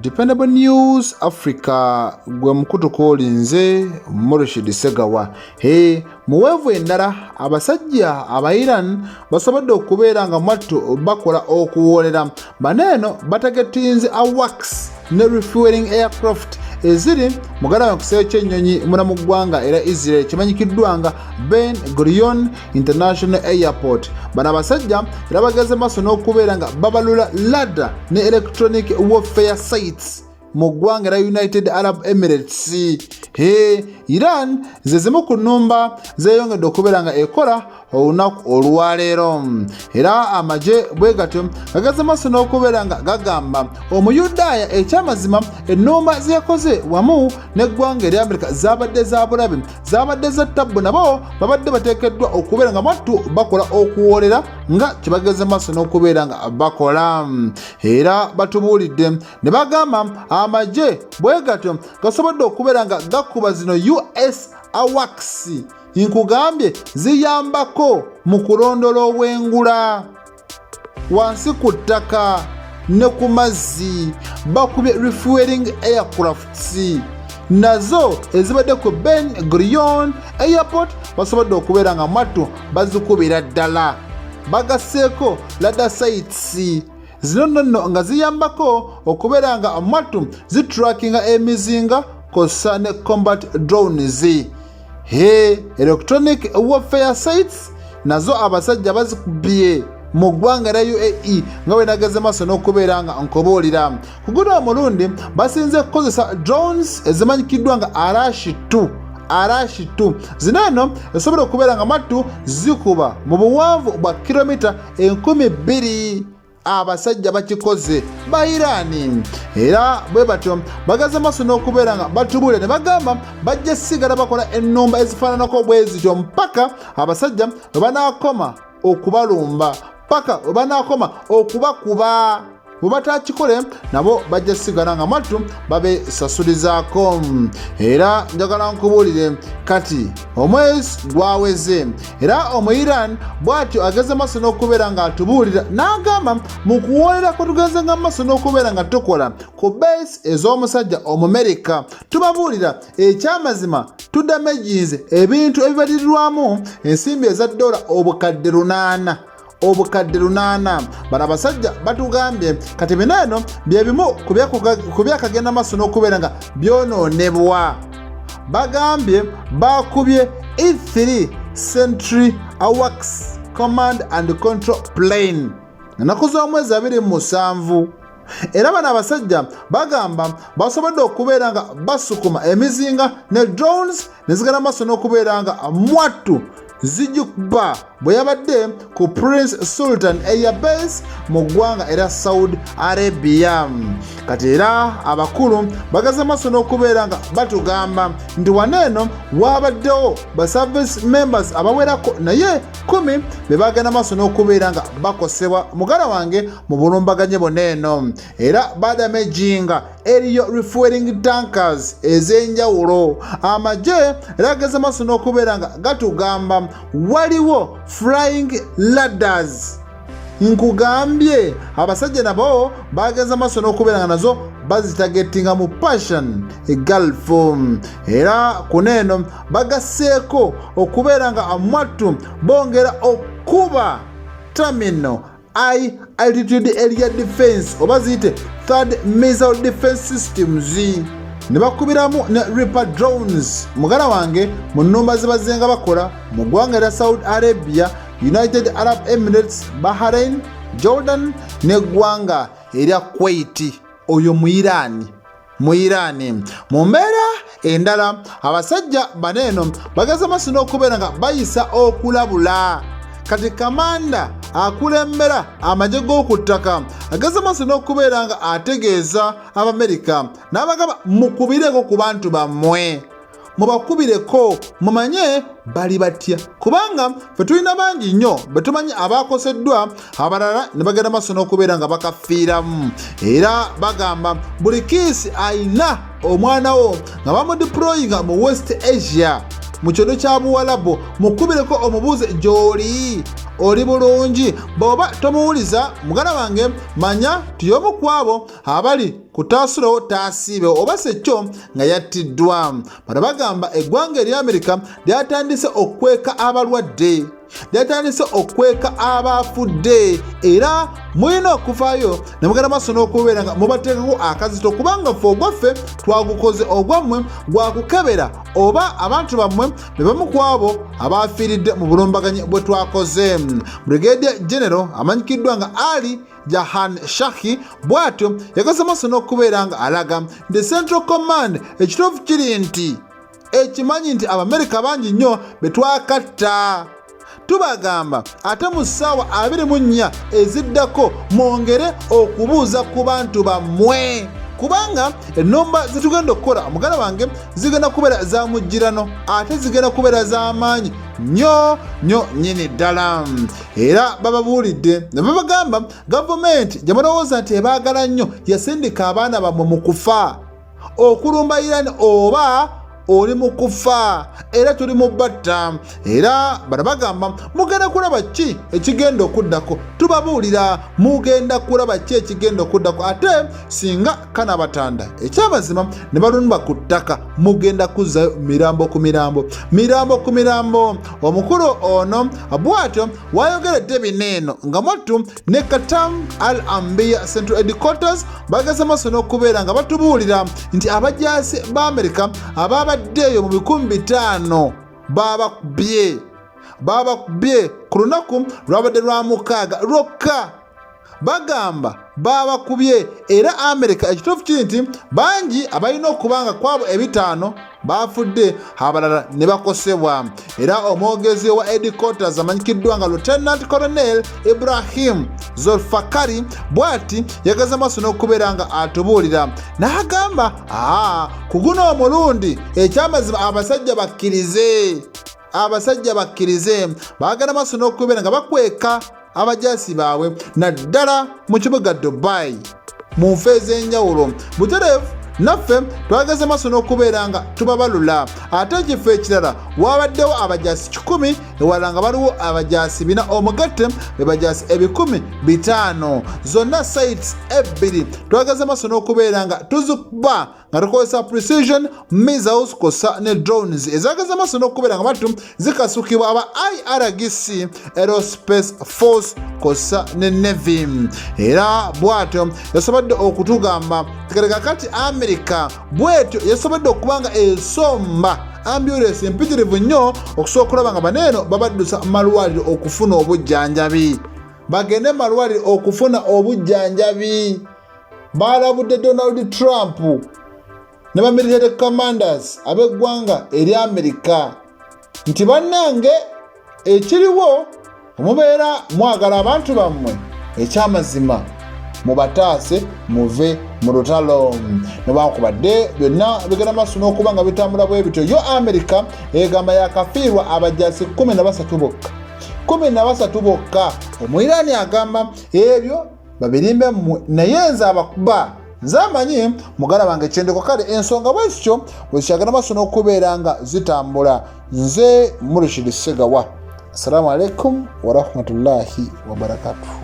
Dependable News Africa gwe mukutuko olinze Morishid Segawa. Muwevu endala abasajja aba Iran basobodde okubeera nga mwattu bakola okuwolera. Baneeno batagetinze AWACS ne refueling aircraft eziri mugala mu kiseera ky'ennyonyi muna mu ggwanga era eziri kimanyikiddwa nga Ben Gurion International Airport. Bano abasajja era bageze maaso n'okubeera nga babalula ladder ne electronic warfare sites mu ggwanga era United Arab Emirates. Iran ze zimu ku nnumba zeeyongedde okubeera nga ekola olunaku olwaleero. Era amagye bwe gatyo gageze maaso n'okubeera nga gagamba Omuyudaaya ekyamazima ennumba ze yakoze wamu n'eggwanga erya Amerika zaabadde za bulabe, zaabadde za ttabbu, nabo babadde bateekeddwa okubeera nga mwattu bakola okuwolera nga kibageze maaso n'okubeera nga bakola. Era batubuulidde ne bagamba amagye bwe gatyo gasobodde okubeera nga gakuba zino US AWACS nkugambye ziyambako mu kulondola obwengula wansi ku ttaka ne ku mazzi. Bakubye refueling aircrafts nazo ezibadde ku Ben Gurion Airport basobodde okubeera nga mwattu bazikubira ddala. Bagasseeko ladder sites zino nno nga ziyambako okubeera nga mwattu zitrackinga emizinga kosa ne combat drones. Electronic warfare sites nazo abasajja bazikubye mu ggwanga era UAE nga bwe nageze maaso n'okubeera nga nkoboolera. Ku guno omulundi basinze kukozesa drones ezimanyikiddwa nga Arashi 2. Zino eno esobola okubeera nga mwattu zikuba mu buwanvu bwa kilomita 2,000. Abasajja bakikoze ba Irani era bwe batyo bagaze maaso n'okubeera nga batubule ne bagamba bajja sigala bakola ennumba ezifaananako bwe zityo mpaka abasajja bwe banaakoma okubalumba, paka bwe banaakoma okubakuba. Bwe batakikole nabo bajja sigala nga mwattu babesasulizaako. Era njagala nkubuulire kati omwezi gwaweze era Omu-Iran bw'atyo ageze maaso n'okubeera nga atubuulira n'agamba mu kuwolera kwe tugeze nga maaso n'okubeera nga tukola ku base ez'omusajja Omumerika tubabuulira ekyamazima tudamaginze ebintu ebibalirirwamu ensimbi eza $8 obukadde 8. Bano abasajja batugambye kati bino eno bye bimu ku byakagenda maaso n'okubeera nga byonoonebwa. Bagambye bakubye eziri Century AWACS Command and Control Plane ennaku z'omwezi 27. Era bano abasajja bagamba basobodde okubeera nga basukuma emizinga ne drones ne zigana maaso n'okubeera nga mwattu zijikuba bwe yabadde ku Prince Sultan Air Base mu ggwanga era Saudi Arabia. Kati era abakulu bagaze maaso n'okubeera nga batugamba nti waneeno wabaddewo ba service members abawerako naye 10 be bagenda maaso n'okubeera nga bakosebwa mugala wange mu bulumbaganye boneeno. Era badamejinga eriyo refueling tankers ez'enjawulo. Amagye era ageze maaso n'okubeera nga gatugamba waliwo flying ladders. Nkugambye abasajja nabo bageza maaso n'okubeera nga nazo bazitagetinga mu Persian Gulf. Era kuneeno bagasseeko okubeera nga mwattu bongera okuba terminal high altitude area defense oba ziyite third missile defense systems ne bakubiramu ne Reaper drones mugala wange mu nnumba zibazenga bakola mu ggwanga erya Saudi Arabia, United Arab Emirates, Bahrain, Jordan n'eggwanga erya Kuwait. Oyo mu Iran. Mu mbeera endala abasajja baneeno bagaze maaso n'okubeera nga bayisa okulabula. Kati kamanda akulembera amagye g'oku ttaka ageze maaso n'okubeera nga ategeeza Abamerika n'abagamba mukubireko ku bantu bammwe, mubakubireko mumanye bali batya, kubanga ffe tulina bangi nnyo be tumanyi abaakoseddwa abalala ne bagenda maaso n'okubeera nga bakafiiramu. Era bagamba buli kiisi ayina omwana wo nga bamudeployinga mu West Asia mu kyono kya Buwalabu mukubireko omubuuze gy'oli oli bulungi bw'oba tomuwuliza muganda wange manya tiyomu kwabo abali kutaasulewo taasiibe oba sekyo nga yattiddwa. Bano bagamba eggwanga erya Amerika lyatandise okweka abalwadde, lyatandise okweka abaafudde era mulina okuvaayo ne mugenda maaso n'okubeera nga mubateekako akazito kubanga ffe ogwaffe twagukoze ogwammwe gwakukebera oba abantu bammwe be bamu ku abo abaafiiridde mu bulumbaganyi bwe twakoze. Brigadier General amanyikiddwa nga Ali Jahan Shahi bw'atyo yagaza maaso n'okubeera nga alaga nti Central Command ekituufu kiri nti ekimanyi nti Abamerika bangi nnyo be twakatta. Tubagamba ate mu ssaawa 24 eziddako mwongere okubuuza ku bantu bammwe kubanga ennomba zetugenda okukola muganda wange zigenda kubeera za mujjirano ate zigenda kubeera z'amaanyi nnyo nnyini ddala. Era bababuulidde ne babagamba gavumenti gye mulowooza nti ebaagala nnyo yasindika abaana bammwe mu kufa okulumba Iran oba oli mu kufa era tuli mu batta. Era bano bagamba mugenda kulaba ki ekigenda okuddako, tubabuulira mugenda kulaba ki ekigenda okuddako ate singa kanabatanda ekyamazima ne balumba ku ttaka mugenda kuzzayo mirambo ku mirambo. Omukulu ono bw'atyo wayogeredde bineeno nga mwattu ne Katam Al Ambiya Central Headquarters bageza maaso n'okubeera nga batubuulira nti abajaasi b'Amerika ababaddeeyo mu 500 babakubye ku lunaku lwabadde lwa 6 lwokka. Bagamba babakubye era Amerika ekituufu kiri nti bangi abalina okubanga kwabo 5 baafudde abalala ne bakosebwa. Era omwogezi wa headquarters amanyikiddwa nga Lieutenant Colonel Ibrahim Zolfakari bw'ati yagaza maaso n'okubeera nga atubuulira n'agamba ku guno omulundi ekyamazima abasajja bakkirize baagala maaso n'okubeera nga bakweka abajaasi baabwe naddala mu kibuga Dubai mu nfa ez'enjawulo. Butereevu naffe twageze maaso n'okubeera nga tubabalula ate ekifo ekirala wabaddewo abajaasi 10 ewala nga baliwo abajaasi 4 omugatte be bajaasi 500 zonna sites 2 twageze maaso n'okubeera nga tuzikuba nga tukozesa precision missiles kosa ne drones ezageze maaso n'okubeera nga battu zikasukibwa aba IRGC Aerospace Force kosa ne Navy. Era bw'atyo yasobodde okutugamba tegereka kati Amerika bw'etyo yasobodde okubanga esomba ambulance empitirivu nnyo okusobola okulaba nga baneeno babaddusa malwaliro okufuna obujjanjabi bagende malwaliro okufuna obujjanjabi. Balabudde Donald Trump ne ba military commanders ab'eggwanga eri Amerika nti bannange ekiriwo mubeera mwagala abantu bammwe ekyamazima mubataase muve mu lutalo. Newankubadde byonna bigenda maaso n'okuba nga bitambula bwe bityo yo Amerika egamba yakafiirwa abajaasi 13 bokka. Omwirani agamba ebyo babirimbe naye nze abakuba nze amanyi muganda wange kyendeko kale ensonga bwekityo bwezikyagenda maaso n'okubeera nga zitambula. Nze Murshid Segawa. Assalamu alaikum wa rahmatullahi wa barakatuh.